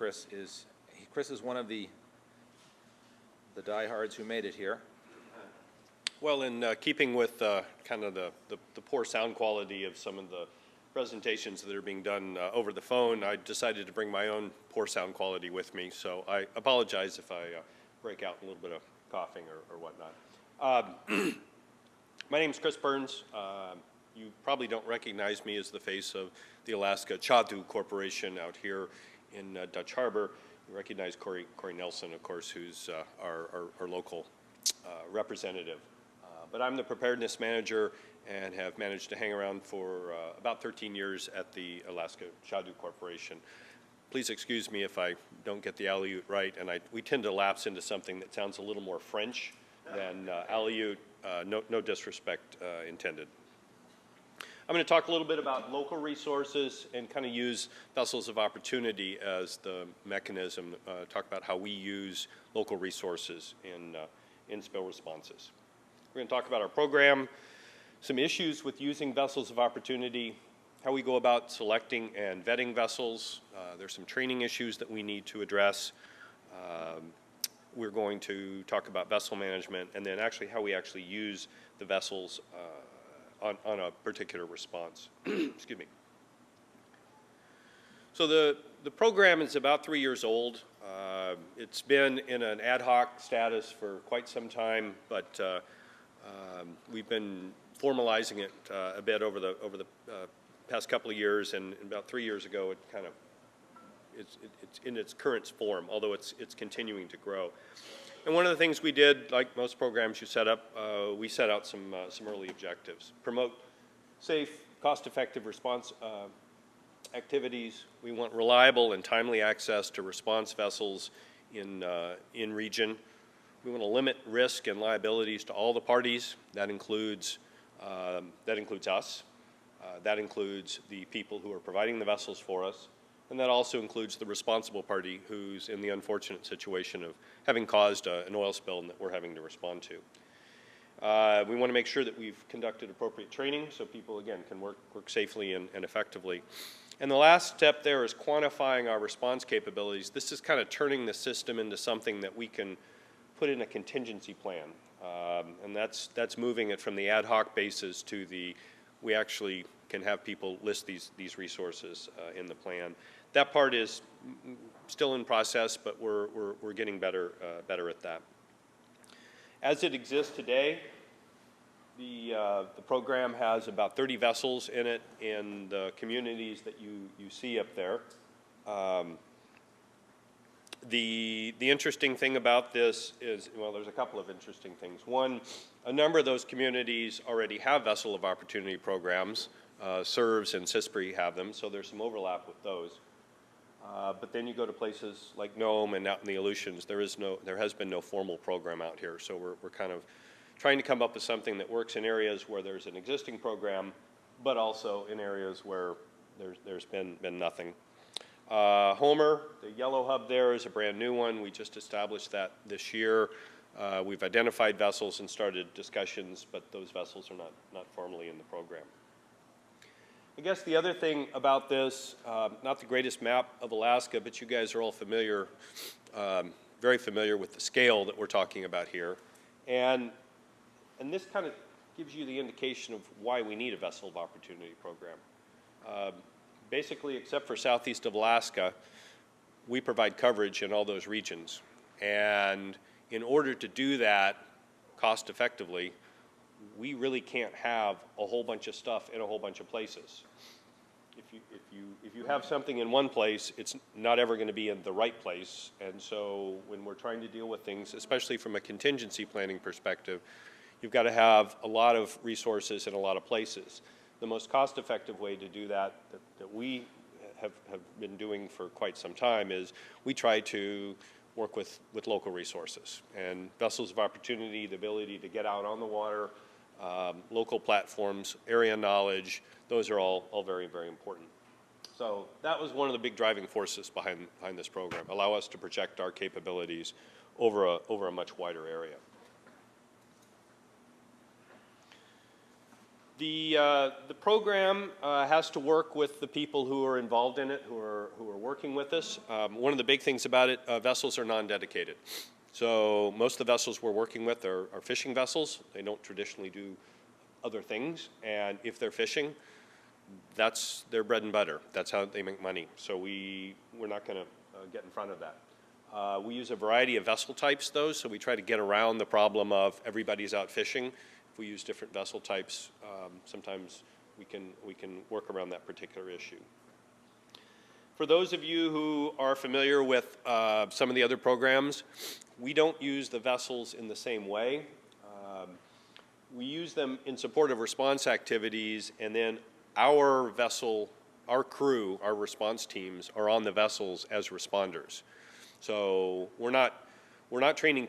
Chris is one of the diehards who made it here. Well, in keeping with kind of the poor sound quality of some of the presentations that are being done over the phone, I decided to bring my own poor sound quality with me. So I apologize if I break out a little bit of coughing or whatnot. My name's Chris Burns. You probably don't recognize me as the face of the Alaska Chadux Corporation out here in Dutch Harbor. You recognize Corey Nelson, of course, who's our local representative. But I'm the preparedness manager and have managed to hang around for about 13 years at the Alaska Chadux Corporation. Please excuse me if I don't get the Aleut right, and we tend to lapse into something that sounds a little more French than Aleut. No disrespect intended. I'm going to talk a little bit about local resources and kind of use vessels of opportunity as the mechanism, talk about how we use local resources in spill responses. We're going to talk about our program, some issues with using vessels of opportunity, how we go about selecting and vetting vessels. There's some training issues that we need to address. We're going to talk about vessel management and then actually how we actually use the vessels on a particular response. Excuse me. So the program is about 3 years old. It's been in an ad hoc status for quite some time, but we've been formalizing it a bit over the past couple of years, and about 3 years ago, it's in its current form, although it's continuing to grow. And one of the things we did, like most programs you set up, we set out some early objectives. Promote safe, cost-effective response activities. We want reliable and timely access to response vessels in region. We want to limit risk and liabilities to all the parties. That includes us. That includes the people who are providing the vessels for us. And that also includes the responsible party who's in the unfortunate situation of having caused an oil spill that we're having to respond to. We want to make sure that we've conducted appropriate training so people, again, can work safely and effectively. And the last step there is quantifying our response capabilities. This is kind of turning the system into something that we can put in a contingency plan. And that's moving it from the ad hoc basis to we actually can have people list these resources in the plan. That part is still in process, but we're getting better at that. As it exists today, the program has about 30 vessels in it in the communities that you see up there. The interesting thing about this is, well, there's a couple of interesting things. One, a number of those communities already have vessel of opportunity programs. SERVs and CISPRI have them, so there's some overlap with those. But then you go to places like Nome and out in the Aleutians, there has been no formal program out here, so we're kind of trying to come up with something that works in areas where there's an existing program, but also in areas where there's been nothing. Homer, the yellow hub there, is a brand new one. We just established that this year. We've identified vessels and started discussions, but those vessels are not formally in the program. I guess the other thing about this, not the greatest map of Alaska, but you guys are all familiar, very familiar with the scale that we're talking about here. And this kind of gives you the indication of why we need a vessel of opportunity program. Basically, except for southeast of Alaska, we provide coverage in all those regions. And in order to do that cost effectively, we really can't have a whole bunch of stuff in a whole bunch of places. If you have something in one place, it's not ever going to be in the right place. And so when we're trying to deal with things, especially from a contingency planning perspective, you've got to have a lot of resources in a lot of places. The most cost-effective way to do that we have been doing for quite some time is we try to work with local resources. And vessels of opportunity, the ability to get out on the water, local platforms, area knowledge, those are all very, very important. So that was one of the big driving forces behind this program, allow us to project our capabilities over a much wider area. The program has to work with the people who are involved in it, who are working with us. One of the big things about it, vessels are non-dedicated. So most of the vessels we're working with are fishing vessels. They don't traditionally do other things, and if they're fishing, that's their bread and butter. That's how they make money. So we're not going to get in front of that. We use a variety of vessel types, though, so we try to get around the problem of everybody's out fishing. If we use different vessel types, sometimes we can work around that particular issue. For those of you who are familiar with some of the other programs, we don't use the vessels in the same way. We use them in support of response activities, and then our vessel, our crew, our response teams are on the vessels as responders. So we're not training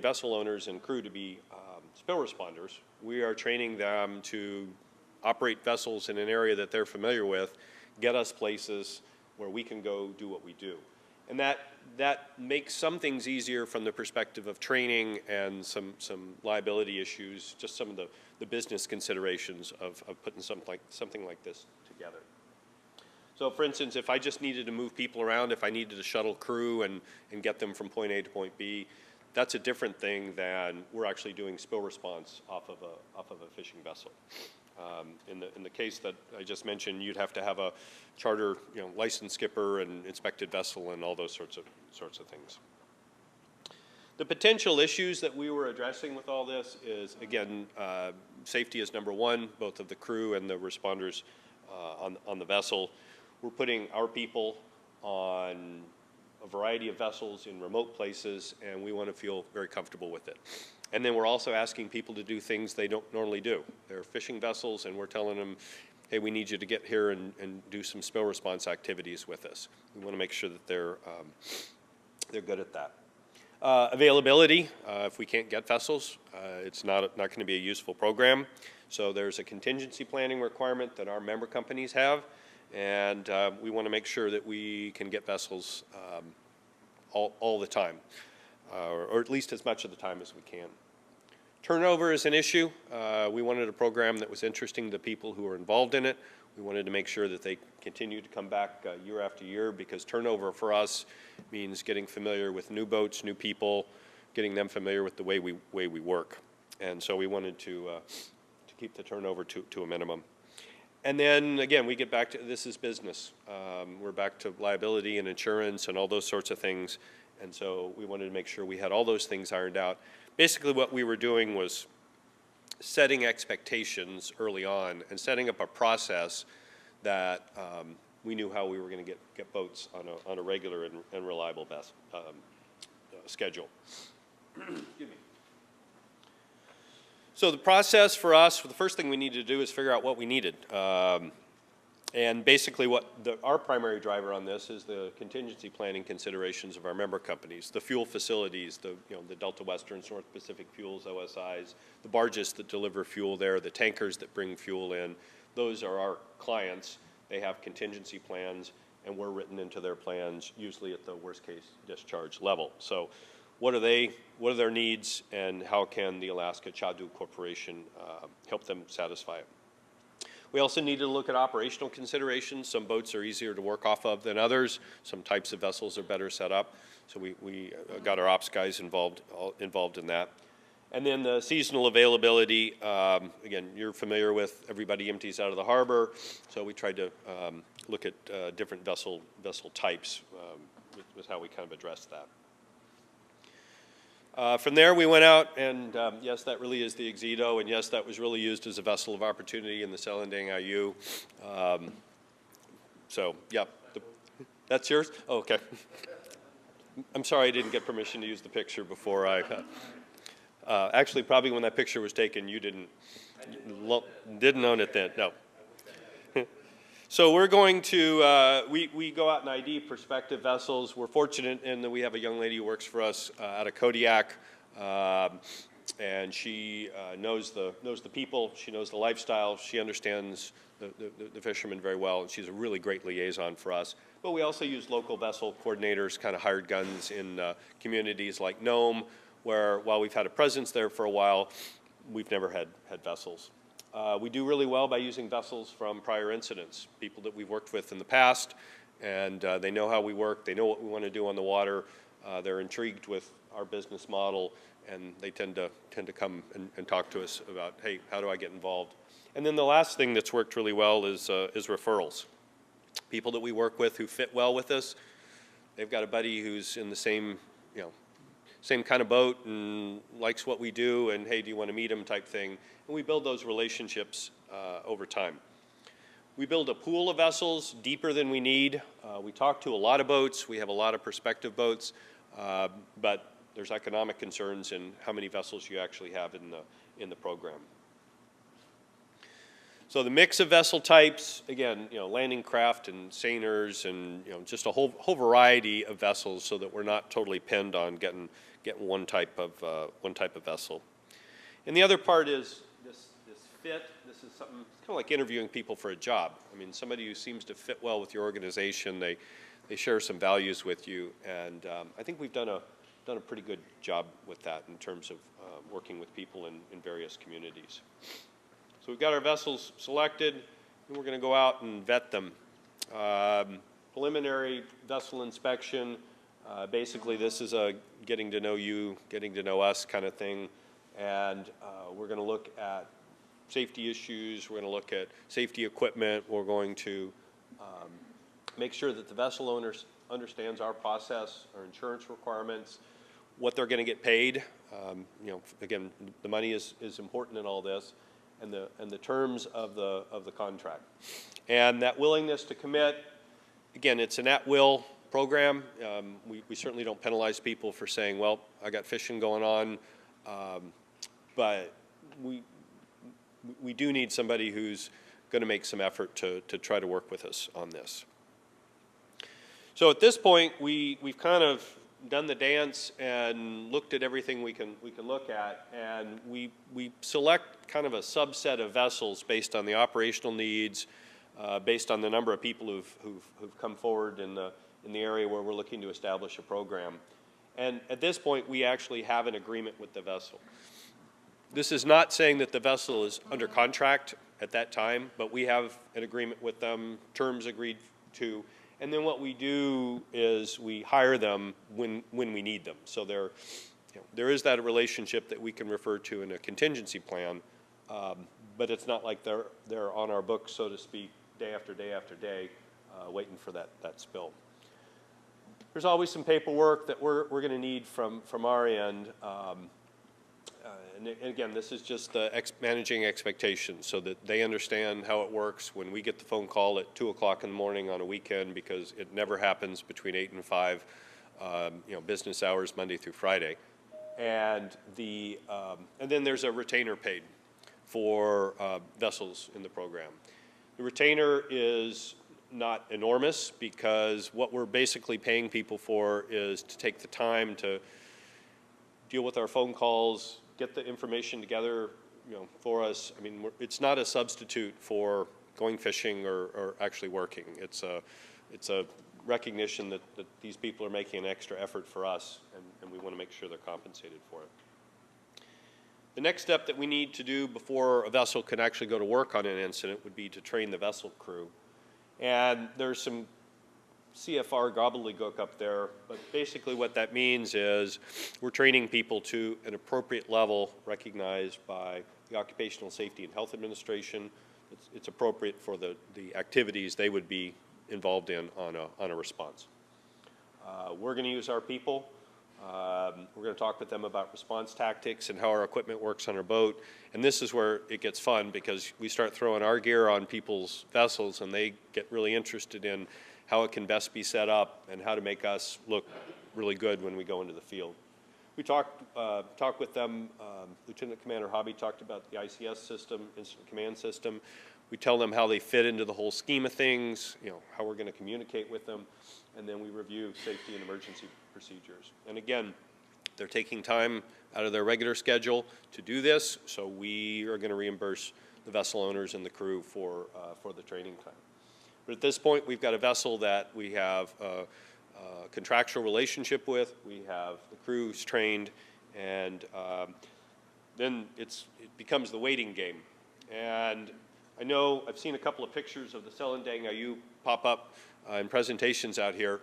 vessel owners and crew to be spill responders. We are training them to operate vessels in an area that they're familiar with, get us places where we can go do what we do. And that makes some things easier from the perspective of training and some liability issues, just some of the business considerations of putting something like this together. So for instance, if I just needed to move people around, if I needed to shuttle crew and get them from point A to point B, that's a different thing than we're actually doing spill response off of a fishing vessel. In the case that I just mentioned, you'd have to have a charter, licensed skipper and inspected vessel and all those sorts of things. The potential issues that we were addressing with all this is, again, safety is number one, both of the crew and the responders on the vessel. We're putting our people on a variety of vessels in remote places, and we want to feel very comfortable with it. And then we're also asking people to do things they don't normally do. They're fishing vessels, and we're telling them, hey, we need you to get here and do some spill response activities with us. We want to make sure that they're good at that. Availability, if we can't get vessels, it's not going to be a useful program. So there's a contingency planning requirement that our member companies have, and we want to make sure that we can get vessels all the time, or at least as much of the time as we can. Turnover is an issue. We wanted a program that was interesting to the people who are involved in it. We wanted to make sure that they continue to come back year after year, because turnover for us means getting familiar with new boats, new people, getting them familiar with the way we work. And so we wanted to keep the turnover to a minimum. And then again, we get back to this is business. We're back to liability and insurance and all those sorts of things. And so we wanted to make sure we had all those things ironed out. Basically what we were doing was setting expectations early on and setting up a process that we knew how we were going to get boats on a regular and reliable schedule. Excuse me. So the process for us, the first thing we needed to do is figure out what we needed. And basically what our primary driver on this is the contingency planning considerations of our member companies, the fuel facilities, the Delta Westerns, North Pacific Fuels, OSIs, the barges that deliver fuel there, the tankers that bring fuel in. Those are our clients. They have contingency plans, and we're written into their plans, usually at the worst case discharge level. So what are their needs, and how can the Alaska Chadux Corporation help them satisfy it? We also need to look at operational considerations. Some boats are easier to work off of than others. Some types of vessels are better set up. So we got our ops guys involved in that. And then the seasonal availability, again, you're familiar with everybody empties out of the harbor. So we tried to look at different vessel types with how we kind of addressed that. From there, we went out, and yes, that really is the Exito, and yes, that was really used as a vessel of opportunity in the Selendang IU. So, yeah, that's yours? Oh, okay. I'm sorry I didn't get permission to use the picture before I... actually, probably when that picture was taken, you didn't own it then, no. So we're going to, we go out and ID prospective vessels. We're fortunate in that we have a young lady who works for us out of Kodiak, and she knows the people, she knows the lifestyle, she understands the fishermen very well, and she's a really great liaison for us. But we also use local vessel coordinators, kind of hired guns in communities like Nome, where while we've had a presence there for a while, we've never had vessels. We do really well by using vessels from prior incidents, people that we've worked with in the past, and they know how we work, they know what we want to do on the water, they're intrigued with our business model, and they tend to come and talk to us about, hey, how do I get involved? And then the last thing that's worked really well is referrals. People that we work with who fit well with us, they've got a buddy who's in the same, same kind of boat and likes what we do, and hey, do you want to meet him type thing. And we build those relationships over time. We build a pool of vessels deeper than we need. We talk to a lot of boats. We have a lot of prospective boats, but there's economic concerns in how many vessels you actually have in the program. So the mix of vessel types, again, landing craft and seiners, and just a whole variety of vessels, so that we're not totally pinned on getting one type of vessel. And the other part is this fit. This is something, it's kind of like interviewing people for a job. I mean, somebody who seems to fit well with your organization, they share some values with you, and I think we've done a pretty good job with that in terms of working with people in various communities. So we've got our vessels selected, and we're going to go out and vet them. Preliminary vessel inspection, basically this is a getting to know you, getting to know us kind of thing, and we're going to look at safety issues, we're going to look at safety equipment, we're going to make sure that the vessel owner understands our process, our insurance requirements, what they're going to get paid. Again, the money is important in all this, and the terms of the contract, and that willingness to commit. Again, it's an at-will program. We certainly don't penalize people for saying, well, I got fishing going on, but we do need somebody who's going to make some effort to try to work with us on this. So at this point, we've kind of done the dance and looked at everything we can look at, and we select kind of a subset of vessels based on the operational needs, based on the number of people who've come forward in the area where we're looking to establish a program. And at this point, we actually have an agreement with the vessel. This is not saying that the vessel is under contract at that time, but we have an agreement with them, terms agreed to. And then what we do is we hire them when we need them. So there is that relationship that we can refer to in a contingency plan, but it's not like they're on our books, so to speak, day after day after day, waiting for that spill. There's always some paperwork that we're going to need from our end. And again, this is just managing expectations so that they understand how it works when we get the phone call at 2 o'clock in the morning on a weekend, because it never happens between 8 and 5, business hours Monday through Friday. And then there's a retainer paid for vessels in the program. The retainer is not enormous, because what we're basically paying people for is to take the time to deal with our phone calls, get the information together, for us. I mean, it's not a substitute for going fishing or actually working. It's a recognition that these people are making an extra effort for us, and we want to make sure they're compensated for it. The next step that we need to do before a vessel can actually go to work on an incident would be to train the vessel crew. And there's some CFR gobbledygook up there, but basically what that means is we're training people to an appropriate level recognized by the Occupational Safety and Health Administration. It's appropriate for the activities they would be involved in on a response. We're going to use our people. We're going to talk with them about response tactics and how our equipment works on our boat. And this is where it gets fun, because we start throwing our gear on people's vessels, and they get really interested in how it can best be set up and how to make us look really good when we go into the field. We talked with them. Lieutenant Commander Hobby talked about the ICS system, Incident Command System. We tell them how they fit into the whole scheme of things, how we're going to communicate with them, and then we review safety and emergency procedures. And again, they're taking time out of their regular schedule to do this, so we are going to reimburse the vessel owners and the crew for the training time. But at this point, we've got a vessel that we have a contractual relationship with. We have the crews trained, and then it becomes the waiting game. And I know I've seen a couple of pictures of the Selendang IU pop up in presentations out here.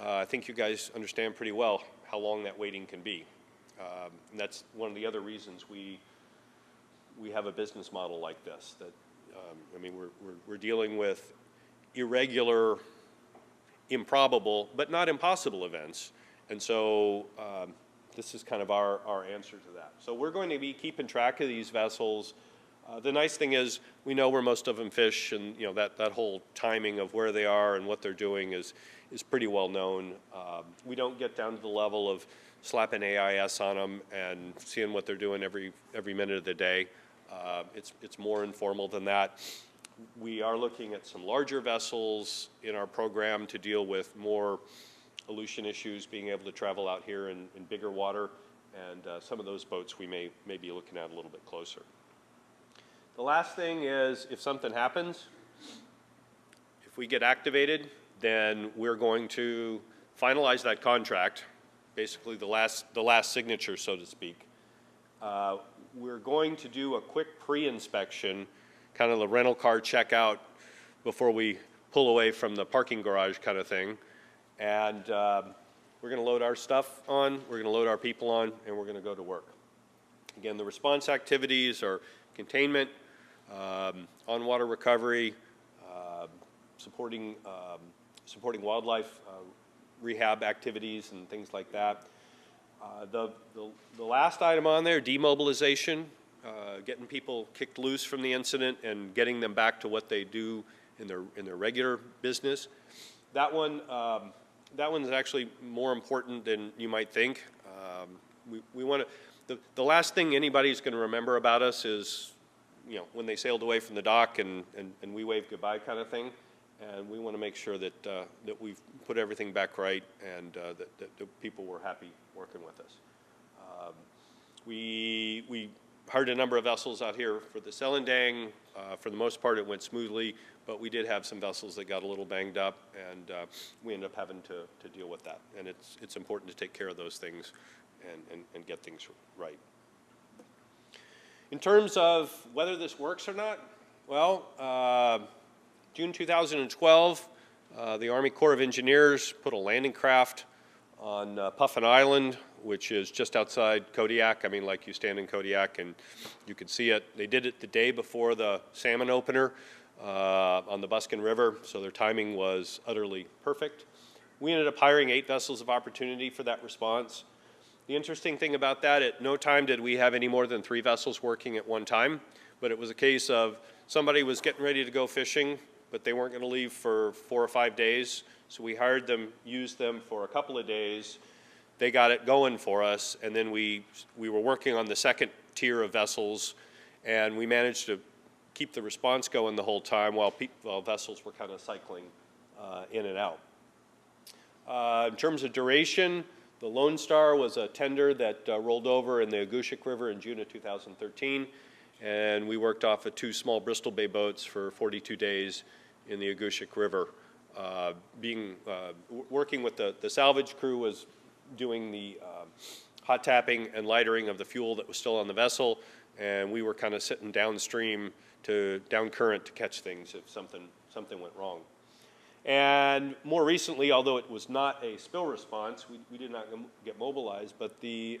I think you guys understand pretty well how long that waiting can be. And that's one of the other reasons we have a business model like this. That I mean, we're dealing with irregular, improbable, but not impossible events. And so this is kind of our answer to that. So we're going to be keeping track of these vessels. The nice thing is we know where most of them fish, and you know that whole timing of where they are and what they're doing is pretty well known. We don't get down to the level of slapping AIS on them and seeing what they're doing every minute of the day. It's more informal than that. We are looking at some larger vessels in our program to deal with more pollution issues, being able to travel out here in bigger water, and some of those boats we may be looking at a little bit closer. The last thing is, if something happens, if we get activated, then we're going to finalize that contract, basically the last signature, so to speak. We're going to do a quick pre-inspection, kind of the rental car checkout before we pull away from the parking garage kind of thing. And we're going to load our stuff on, we're going to load our people on, and we're going to go to work. Again, the response activities are containment, on-water recovery, supporting wildlife rehab activities and things like that. The last item on there, demobilization, getting people kicked loose from the incident and getting them back to what they do in their regular business. That one's actually more important than you might think. We want to. The last thing anybody's going to remember about us is, you know, when they sailed away from the dock and we waved goodbye kind of thing. And we want to make sure that that we've put everything back right, and that the people were happy working with us. We hired a number of vessels out here for the Selendang. For the most part, it went smoothly, but we did have some vessels that got a little banged up, and we ended up having to deal with that. And it's important to take care of those things and get things right. In terms of whether this works or not, well, June 2012, the Army Corps of Engineers put a landing craft on Puffin Island, which is just outside Kodiak. I mean, like you stand in Kodiak and you can see it. They did it the day before the salmon opener on the Buskin River, so their timing was utterly perfect. We ended up hiring 8 vessels of opportunity for that response. The interesting thing about that, at no time did we have any more than 3 vessels working at one time, but it was a case of somebody was getting ready to go fishing, but they weren't going to leave for 4 or 5 days. So we hired them, used them for a couple of days. They got it going for us, and then we were working on the second tier of vessels, and we managed to keep the response going the whole time while vessels were kind of cycling in and out. In terms of duration, the Lone Star was a tender that rolled over in the Agushik River in June of 2013. And we worked off of 2 small Bristol Bay boats for 42 days in the Agushik River. Working with the salvage crew was doing the hot tapping and lightering of the fuel that was still on the vessel, and we were kind of sitting downstream down current to catch things if something went wrong. And more recently, although it was not a spill response, we did not get mobilized, but the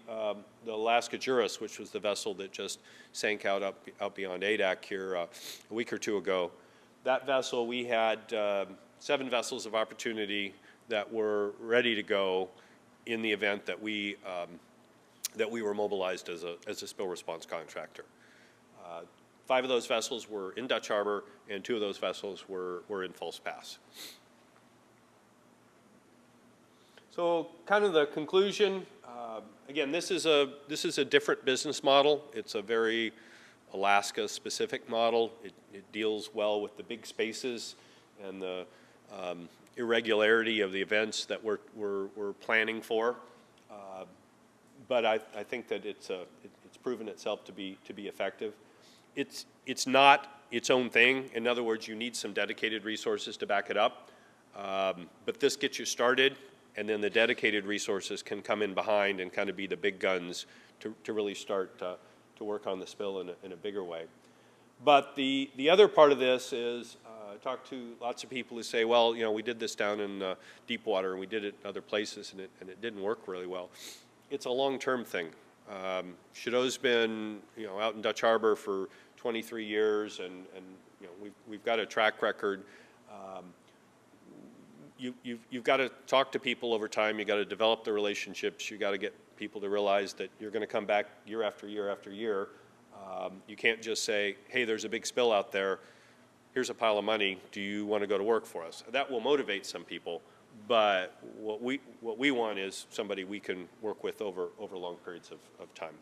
Alaska Juris, which was the vessel that just sank out beyond Adak here a week or 2 ago, that vessel, we had 7 vessels of opportunity that were ready to go in the event that we were mobilized as a spill response contractor. 5 of those vessels were in Dutch Harbor, and 2 of those vessels were in False Pass. So, kind of the conclusion. Again, this is a different business model. It's a very Alaska-specific model. It deals well with the big spaces and the irregularity of the events that we're planning for. But I think that it's proven itself to be effective. It's not its own thing. In other words, you need some dedicated resources to back it up. But this gets you started, and then the dedicated resources can come in behind and kind of be the big guns to really start to work on the spill in a bigger way. But the other part of this is, I talk to lots of people who say, well, you know, we did this down in Deepwater and we did it in other places and it didn't work really well. It's a long-term thing. Chadaux's been, you know, out in Dutch Harbor for 23 years and you know, we've got a track record. You've got to talk to people over time. You've got to develop the relationships. You've got to get people to realize that you're going to come back year after year after year. You can't just say, hey, there's a big spill out there. Here's a pile of money. Do you want to go to work for us? That will motivate some people. But what we want is somebody we can work with over long periods of time.